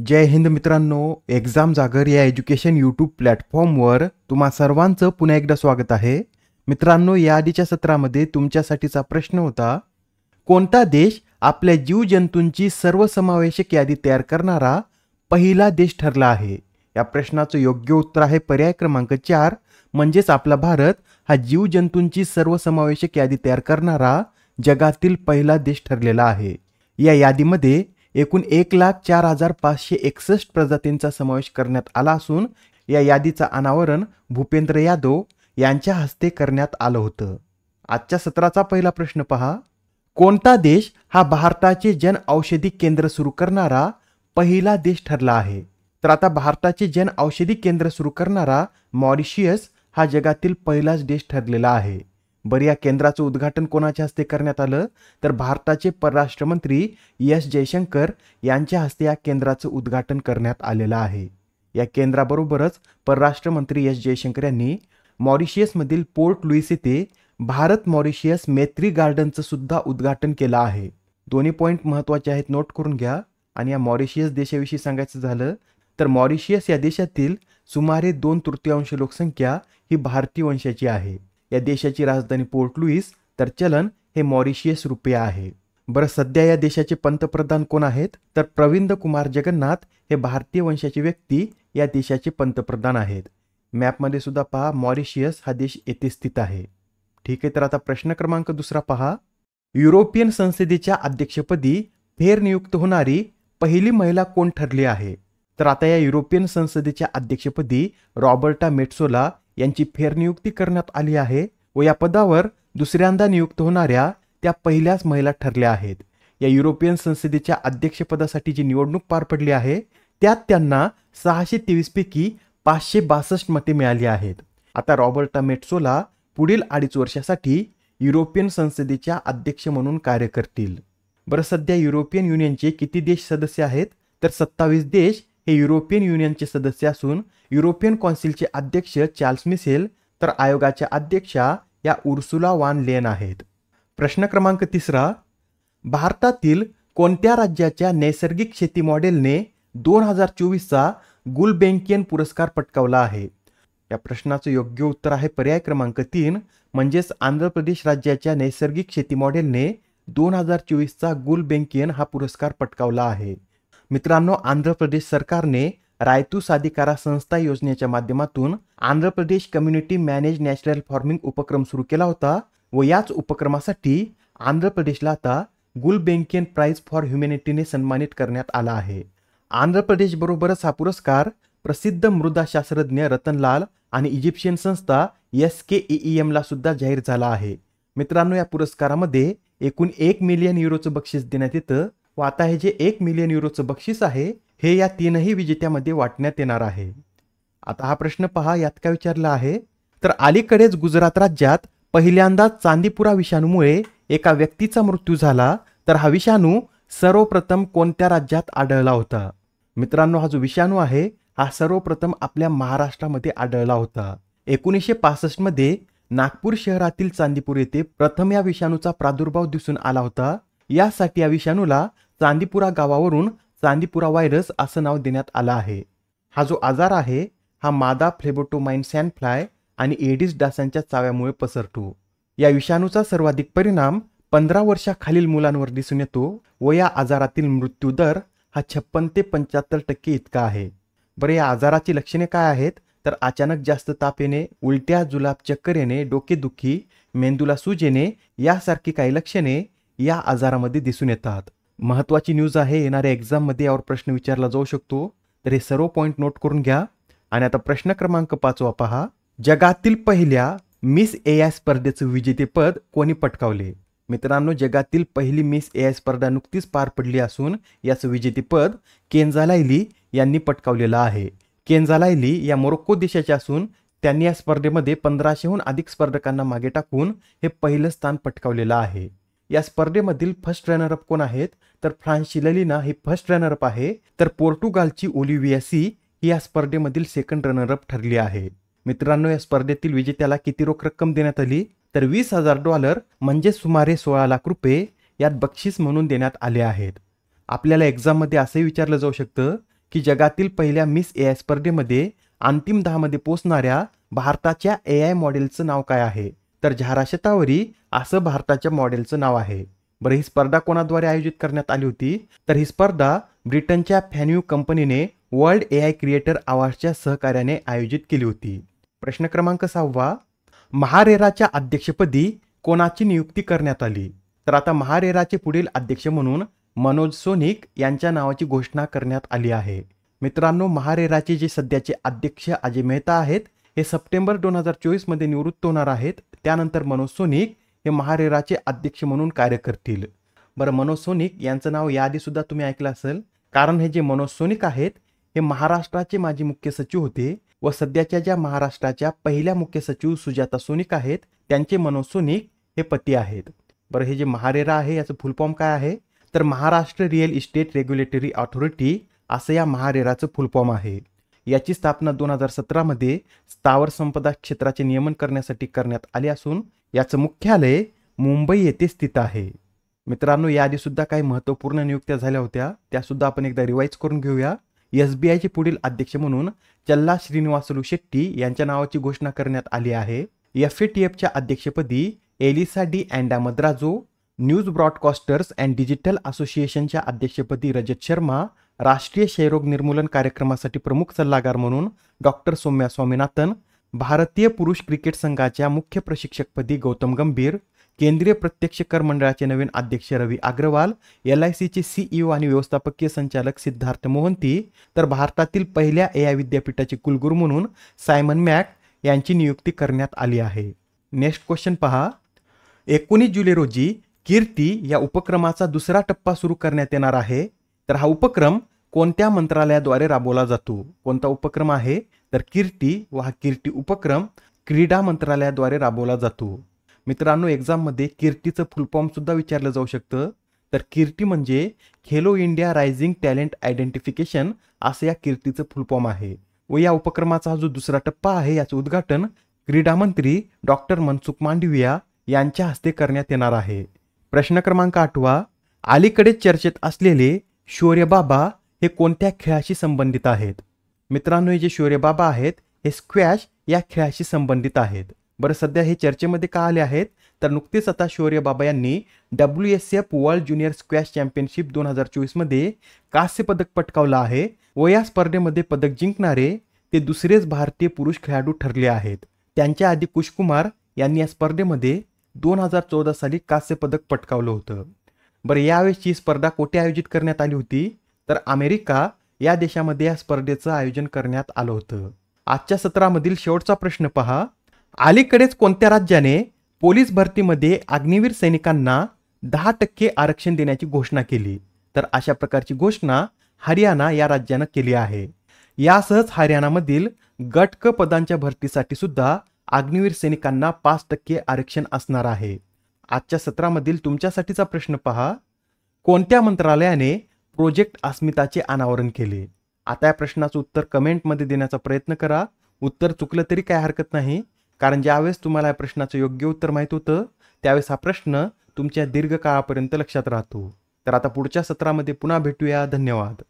जय हिंद मित्रांनो, एक्झाम जागर या एज्युकेशन यूट्यूब प्लॅटफॉर्मवर तुम्हा सर्वांचं पुन्हा एकदा स्वागत आहे. मित्रांनो, या आधीच्या सत्रामध्ये तुमच्यासाठीचा प्रश्न होता, कोणता देश आपल्या जीवजंतूंची सर्वसमावेशक यादी तयार करणारा पहिला देश ठरला आहे? या प्रश्नाचं योग्य उत्तर आहे पर्याय क्रमांक 4, म्हणजेच आपला भारत हा जीवजंतूंची सर्वसमावेशक यादी तयार करणारा जगातील पहिला देश ठरलेला आहे. या यादीमध्ये एकूण 1,04,561 प्रजातींचा समावेश करण्यात आला असून या यादीचं अनावरण भूपेंद्र यादव यांच्या हस्ते करण्यात आलं होतं. आजच्या सत्राचा पहिला प्रश्न पहा, कोणता देश हा भारताचे जन औषधी केंद्र सुरू करणारा पहिला देश ठरला आहे? तर आता भारताचे जन औषधी केंद्र सुरू करणारा मॉरिशियस हा जगातील पहिलाच देश ठरलेला आहे. बरं, या केंद्राचं उद्घाटन कोणाच्या हस्ते करण्यात आलं? तर भारताचे परराष्ट्र मंत्री एस जयशंकर यांच्या हस्ते या केंद्राचं उद्घाटन करण्यात आलेलं आहे. या केंद्राबरोबरच परराष्ट्र मंत्री एस जयशंकर यांनी मॉरिशियसमधील पोर्ट लुईस येथे भारत मॉरिशियस मैत्री गार्डनचं सुद्धा उद्घाटन केलं आहे. दोन्ही पॉईंट महत्त्वाचे आहेत, नोट करून घ्या. आणि या मॉरिशियस देशाविषयी सांगायचं झालं तर मॉरिशियस या देशातील सुमारे 2/3 लोकसंख्या ही भारतीय वंशाची आहे. या देशाची राजधानी पोर्ट लुईस, तर चलन हे मॉरिशियस रुपये आहे. बरं, सध्या या देशाचे पंतप्रधान कोण आहेत? तर प्रविंद कुमार जगन्नाथ हे भारतीय वंशाची व्यक्ती या देशाचे पंतप्रधान आहेत. मॅपमध्ये सुद्धा पहा, मॉरिशियस हा देश येथे स्थित आहे. ठीक आहे, तर आता प्रश्न क्रमांक 2 पहा, युरोपियन संसदेच्या अध्यक्षपदी फेरनियुक्त होणारी पहिली महिला कोण ठरली आहे? तर आता या युरोपियन संसदेच्या अध्यक्षपदी रॉबर्टा मेट्सोला यांची फेरनियुक्ती करण्यात आली आहे व या पदावर दुसऱ्यांदा नियुक्त होणाऱ्या त्या पहिल्याच महिला ठरल्या आहेत. या युरोपियन संसदेच्या अध्यक्षपदासाठी जी निवडणूक पार पडली आहे त्यात त्यांना 623 पैकी 562 मते मिळाली आहेत. आता रॉबर्टा मेट्सोला पुढील 2.5 वर्षासाठी युरोपियन संसदेच्या अध्यक्ष म्हणून कार्य करतील. बरं, सध्या युरोपियन युनियनचे किती देश सदस्य आहेत? तर 27 देश हे युरोपियन युनियनचे सदस्य असून युरोपियन कौन्सिलचे अध्यक्ष चार्ल्स मिशेल तर आयोगाच्या अध्यक्षा या उर्सुला वान लेन आहेत. प्रश्न क्रमांक 3, भारतातील कोणत्या राज्याच्या नैसर्गिक शेती मॉडेलने 2024चा गुलबेंकियन पुरस्कार पटकावला आहे? या प्रश्नाचं योग्य उत्तर आहे पर्याय क्रमांक 3, म्हणजेच आंध्र प्रदेश राज्याच्या नैसर्गिक शेती मॉडेलने 2024चा गुलबेंकियन हा पुरस्कार पटकावला आहे. मित्रांनो, आंध्र प्रदेश सरकारने रायतू साधिकारा संस्था योजनेच्या माध्यमातून Andhra Pradesh community manage natural farming उपक्रम सुरू केला होता व याच उपक्रमासाठी आंध्र प्रदेशला आता गुलबेंकियन प्राइज फॉर ह्युमॅनिटीने सन्मानित करण्यात आला आहे. आंध्र प्रदेश बरोबरच हा पुरस्कार प्रसिद्ध मृदा शास्त्रज्ञ रतनलाल आणि इजिप्शियन संस्था SKEEM ला सुद्धा जाहीर झाला आहे. मित्रांनो, या पुरस्कारामध्ये एकूण 1 मिलियन युरोचं बक्षीस देण्यात येतं व आता हे जे 1 मिलियन युरोचं बक्षीस आहे हे या 3ही विजेत्यामध्ये वाटण्यात येणार आहे. आता हा प्रश्न पहा, यात काय विचारला आहे? तर अलीकडेच गुजरात राज्यात पहिल्यांदाच चांदीपुरा विषाणूमुळे एका व्यक्तीचा मृत्यू झाला, तर हा विषाणू सर्वप्रथम कोणत्या राज्यात आढळला होता? मित्रांनो, हा जो विषाणू आहे हा सर्वप्रथम आपल्या महाराष्ट्रामध्ये आढळला होता. 1965 मध्ये नागपूर शहरातील चांदीपूर येथे प्रथम या विषाणूचा प्रादुर्भाव दिसून आला होता. यासाठी या विषाणूला चांदीपुरा गावावरून चांदीपुरा व्हायरस असं नाव देण्यात आलं आहे. हा जो आजार आहे हा मादा फ्लेबोटोमाइन सॅनफ्लाय आणि एडिस डासांच्या चाव्यामुळे पसरतो. या विषाणूचा सर्वाधिक परिणाम 15 वर्षाखालील मुलांवर दिसून येतो व या आजारातील मृत्यू दर हा 56 ते 75% इतका आहे. बरं, या आजाराची लक्षणे काय आहेत? तर अचानक जास्त ताप येणे, उलट्या, जुलाब, चक्कर येणे, डोकेदुखी, मेंदूला सूज येणे यासारखी काही लक्षणे या आजारामध्ये दिसून येतात. महत्त्वाची न्यूज आहे, येणाऱ्या एक्झाममध्ये यावर प्रश्न विचारला जाऊ शकतो, तर हे सर्व पॉईंट नोट करून घ्या. आणि आता प्रश्न क्रमांक 5 पहा, जगातील पहिल्या मिस AI स्पर्धेचं विजेतेपद कोणी पटकावले? मित्रांनो, जगातील पहिली मिस AI स्पर्धा नुकतीच पार पडली असून याचं विजेतेपद केन्झा लायली यांनी पटकावलेलं आहे. केन्झा लायली या मोरोक्को देशाच्या असून त्यांनी या स्पर्धेमध्ये 1500हून अधिक स्पर्धकांना मागे टाकून हे पहिलं स्थान पटकावलेलं आहे. या स्पर्धेमधील फर्स्ट रनरअप कोण आहेत? तर फ्रान्सची ललिना ही फर्स्ट रनरअप आहे, तर पोर्तुगालची ओलिव्हिया सी ही या स्पर्धेमधील सेकंड रनरअप ठरली आहे. मित्रांनो, या स्पर्धेतील विजेत्याला किती रोख रक्कम देण्यात आली? तर $20,000 म्हणजे सुमारे 16 लाख रुपये यात बक्षीस म्हणून देण्यात आले आहेत. आपल्याला एक्झाममध्ये असंही विचारलं जाऊ शकतं की जगातील पहिल्या मिस AI स्पर्धेमध्ये अंतिम 10 मध्ये पोहोचणाऱ्या भारताच्या AI मॉडेलचं नाव काय आहे? तर झारा शतावरी असं भारताच्या मॉडेलचं नाव आहे. बरं, ही स्पर्धा कोणाद्वारे आयोजित करण्यात आली होती? तर ही स्पर्धा ब्रिटनच्या फॅन्यू कंपनीने वर्ल्ड AI क्रिएटर अवॉर्ड्सच्या सहकार्याने आयोजित केली होती. प्रश्न क्रमांक 6. महारेराच्या अध्यक्षपदी कोणाची नियुक्ती करण्यात आली? तर आता महारेराचे पुढील अध्यक्ष म्हणून मनोज सोनिक यांच्या नावाची घोषणा करण्यात आली आहे. मित्रांनो, महारेराचे जे सध्याचे अध्यक्ष अजय मेहता आहेत, हे सप्टेंबर 2024 मध्ये निवृत्त होणार आहेत. त्यानंतर मनोज सोनिक हे महारेराचे अध्यक्ष म्हणून कार्य करतील. बरं, मनोज सोनिक यांचं नाव याआधी सुद्धा तुम्ही ऐकलं असेल, कारण हे जे मनोज सोनिक आहेत हे महाराष्ट्राचे माजी मुख्य सचिव होते व सध्याच्या ज्या महाराष्ट्राच्या पहिल्या मुख्य सचिव सुजाता सोनिक आहेत त्यांचे मनोज सोनिक हे पती आहेत. बरं, हे जे महारेरा आहे याचं फुल फॉर्म काय आहे? तर Maharashtra real estate regulatory authority असं या महारेराचं फुल फॉर्म आहे. याची स्थापना 2017 मध्ये स्थावर संपदा क्षेत्राचे नियमन करण्यासाठी करण्यात आले असून याचं मुख्यालय मुंबई येथे स्थित आहे. मित्रांनो, याआधी सुद्धा काही महत्त्वपूर्ण नियुक्त्या झाल्या होत्या, त्या सुद्धा आपण एकदा रिवाइज करून घेऊया. SBIचे पुढील अध्यक्ष म्हणून चल्ला श्रीनिवासलू शेट्टी यांच्या नावाची घोषणा करण्यात आली आहे. FATFच्या अध्यक्षपदी Elisa de Anda Madrazo, news broadcasters and digital असोसिएशनच्या अध्यक्षपदी रजत शर्मा, राष्ट्रीय क्षयरोग निर्मूलन कार्यक्रमासाठी प्रमुख सल्लागार म्हणून डॉक्टर सौम्या स्वामीनाथन, भारतीय पुरुष क्रिकेट संघाच्या मुख्य प्रशिक्षकपदी गौतम गंभीर, केंद्रीय प्रत्यक्ष कर मंडळाचे नवीन अध्यक्ष रवी अग्रवाल, LICचे CEO आणि व्यवस्थापकीय संचालक सिद्धार्थ मोहंती, तर भारतातील पहिल्या AI विद्यापीठाचे कुलगुरू म्हणून सायमन मॅक यांची नियुक्ती करण्यात आली आहे. नेक्स्ट क्वेश्चन पहा. 19 जुलै रोजी कीर्ती या उपक्रमाचा दुसरा टप्पा सुरू करण्यात येणार आहे. तर हा उपक्रम कोणत्या मंत्रालयाद्वारे राबवला जातो? कोणता उपक्रम आहे? तर कीर्ती व हा कीर्ती उपक्रम क्रीडा मंत्रालयाद्वारे राबवला जातो. मित्रांनो, एक्झाममध्ये कीर्तीचं फुल फॉर्म सुद्धा विचारलं जाऊ शकतं. तर कीर्ती म्हणजे Khelo India rising talent identification असं या कीर्तीचं फुल फॉर्म आहे. व या उपक्रमाचा जो दुसरा टप्पा आहे याचं उद्घाटन क्रीडा मंत्री डॉक्टर मनसुख मांडविया यांच्या हस्ते करण्यात येणार आहे. प्रश्न क्रमांक 8. अलीकडेच चर्चेत असलेले शौर्य बाबा हे कोणत्या खेळाशी संबंधित आहेत? मित्रांनो, हे जे शौर्य बाबा आहेत हे स्क्वॅश या खेळाशी संबंधित आहेत. बरं, सध्या हे चर्चेमध्ये का आले आहेत? तर नुकतेच आता शौर्य बाबा यांनी WSF world junior squash championship 2024 मध्ये कांस्य पदक पटकावलं आहे व या स्पर्धेमध्ये पदक जिंकणारे ते दुसरेच भारतीय पुरुष खेळाडू ठरले आहेत. त्यांच्या आधी कुशकुमार यांनी या स्पर्धेमध्ये 2014 साली कांस्य पदक पटकावलं होतं. बरं, यावेळेसची स्पर्धा कोठे आयोजित करण्यात आली होती? तर अमेरिका या देशामध्ये या स्पर्धेचं आयोजन करण्यात आलं होतं. आजच्या सत्रामधील शेवटचा प्रश्न पहा. अलीकडेच कोणत्या राज्याने पोलीस भरतीमध्ये अग्निवीर सैनिकांना 10% आरक्षण देण्याची घोषणा केली? तर अशा प्रकारची घोषणा हरियाणा या राज्यानं केली आहे. यासहच हरियाणामधील गट क पदांच्या भरतीसाठी सुद्धा अग्निवीर सैनिकांना 5% आरक्षण असणार आहे. आजच्या सत्रामधील तुमच्यासाठीचा प्रश्न पहा. कोणत्या मंत्रालयाने प्रोजेक्ट अस्मिताचे अनावरण केले? आता या प्रश्नाचं उत्तर कमेंटमध्ये देण्याचा प्रयत्न करा. उत्तर चुकलं तरी काय हरकत नाही, कारण ज्यावेळेस तुम्हाला या प्रश्नाचं योग्य उत्तर माहीत होतं त्यावेळेस हा प्रश्न तुमच्या दीर्घकाळापर्यंत लक्षात राहतो. तर आता पुढच्या सत्रामध्ये पुन्हा भेटूया. धन्यवाद.